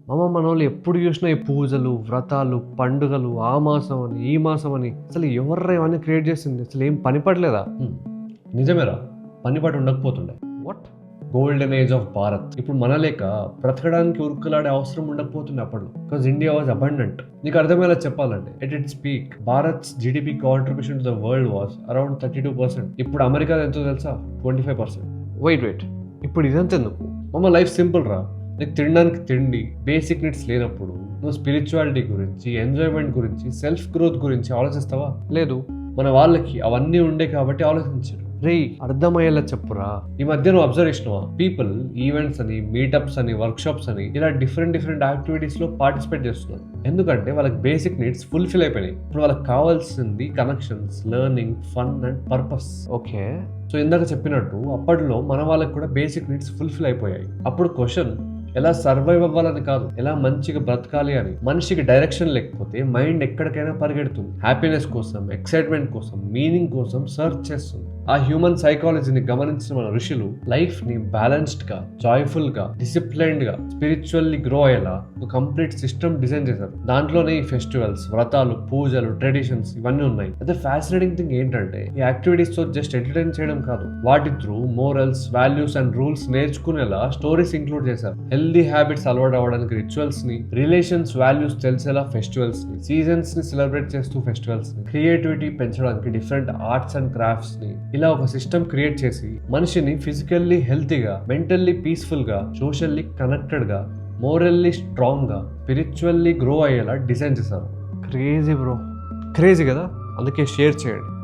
మన వాళ్ళు ఎప్పుడు చూసినా ఈ పూజలు, వ్రతాలు, పండుగలు, ఆ మాసం అని, ఈ మాసం అని అసలు ఎవర్రా ఇవన్నీ క్రియేట్ చేసింది? అసలు ఏం పని పడలేదా? నిజమేరా, పనిపాటు ఉండకపోతుండే. What? Golden age of Bharat. ఇప్పుడు మన లేక బ్రతకడానికి ఉరుకులాడే అవసరం ఉండకపోతుండే అప్పుడు. Because India was abundant. నీకు అర్థమయ్యేలా చెప్పాలంటే, at its peak Bharat's GDP contribution to the world was around 32%. ఇప్పుడు అమెరికా ఎంతో తెలుసా? 25%. వెయిట్ ఇప్పుడు ఇదంతా ఎందుకు? మమ్మ లైఫ్ సింపుల్ రా. నీకు తినడానికి తిండి, బేసిక్ నీడ్స్ లేనప్పుడు నువ్వు స్పిరిచువాలిటీ గురించి, ఎంజాయ్మెంట్ గురించి, సెల్ఫ్ గ్రోత్ గురించి ఆలోచిస్తావా? లేదు. మన వాళ్ళకి అవన్నీ ఉండే కాబట్టి ఆలోచించారు. రేయ్, అర్థమయ్యేలా చెప్పురా. ఈ మధ్య నువ్వు అబ్జర్వ్ చేసినావా? పీపుల్ ఈవెంట్స్ అని, మీటప్స్ అని, వర్క్షాప్స్ అని ఇలా డిఫరెంట్ యాక్టివిటీస్ లో పార్టిసిపేట్ చేస్తున్నారు. ఎందుకంటే వాళ్ళకి బేసిక్ నీడ్స్ ఫుల్ఫిల్ అయిపోయినాయి. ఇప్పుడు వాళ్ళకి కావాల్సింది connections, learning, fun and purpose. Okay. So ఇందాక చెప్పినట్టు అప్పట్లో మన వాళ్ళకి కూడా బేసిక్ నీడ్స్ ఫుల్ఫిల్ అయిపోయాయి. అప్పుడు క్వశ్చన్ ఎలా సర్వైవ్ అవ్వాలని కాదు, ఎలా మంచిగా బ్రతకాలి అని. మనిషికి డైరెక్షన్ లేకపోతే మైండ్ ఎక్కడికైనా పరిగెడుతుంది. హ్యాపీనెస్ కోసం, ఎక్సైట్మెంట్ కోసం, మీనింగ్ కోసం సర్చ్ చేస్తుంది. ఆ హ్యూమన్ సైకాలజీని గమనించిన మన ఋషులు లైఫ్ ని బ్యాలెన్స్డ్ గా, జాయ్ఫుల్ గా, డిసిప్లైన్డ్ గా, స్పిరిచువల్లీ గ్రో అయ్యేలా ఒక కంప్లీట్ సిస్టమ్ డిజైన్ చేశారు. దాంట్లోనే ఈ ఫెస్టివల్స్, వ్రతాలు, పూజలు, ట్రెడిషన్స్ ఇవన్నీ ఉన్నాయి. అయితే ఫ్యాసినేటింగ్ థింగ్ ఏంటంటే, ఈ యాక్టివిటీస్ తో జస్ట్ ఎంటర్టైన్ చేయడం కాదు, వాటి through morals, values and rules నేర్చుకునేలా స్టోరీస్ ఇంక్లూడ్ చేశారు. హెల్దీ హ్యాబిట్స్ అలవాటు అవ్వడానికి రిచువల్స్ ని, రిలేషన్స్ వాల్యూస్ తెలిసేలా ఫెస్టివల్స్ ని, సీజన్స్ ని సెలబ్రేట్ చేస్తూ ఫెస్టివల్స్ ని, క్రియేటివిటీ పెంచడానికి డిఫరెంట్ ఆర్ట్స్ అండ్ క్రాఫ్ట్స్ ని, ఇలా ఒక సిస్టమ్ క్రియేట్ చేసి మనిషిని ఫిజికల్లీ హెల్తీగా, మెంటల్లీ పీస్ఫుల్ గా, సోషల్లీ కనెక్టెడ్ గా, మోరల్లీ స్ట్రాంగ్ గా, స్పిరిచువల్లీ గ్రో అయ్యేలా డిజైన్ చేశారు. క్రేజీ బ్రో, క్రేజీ కదా. అందుకే షేర్ చేయండి.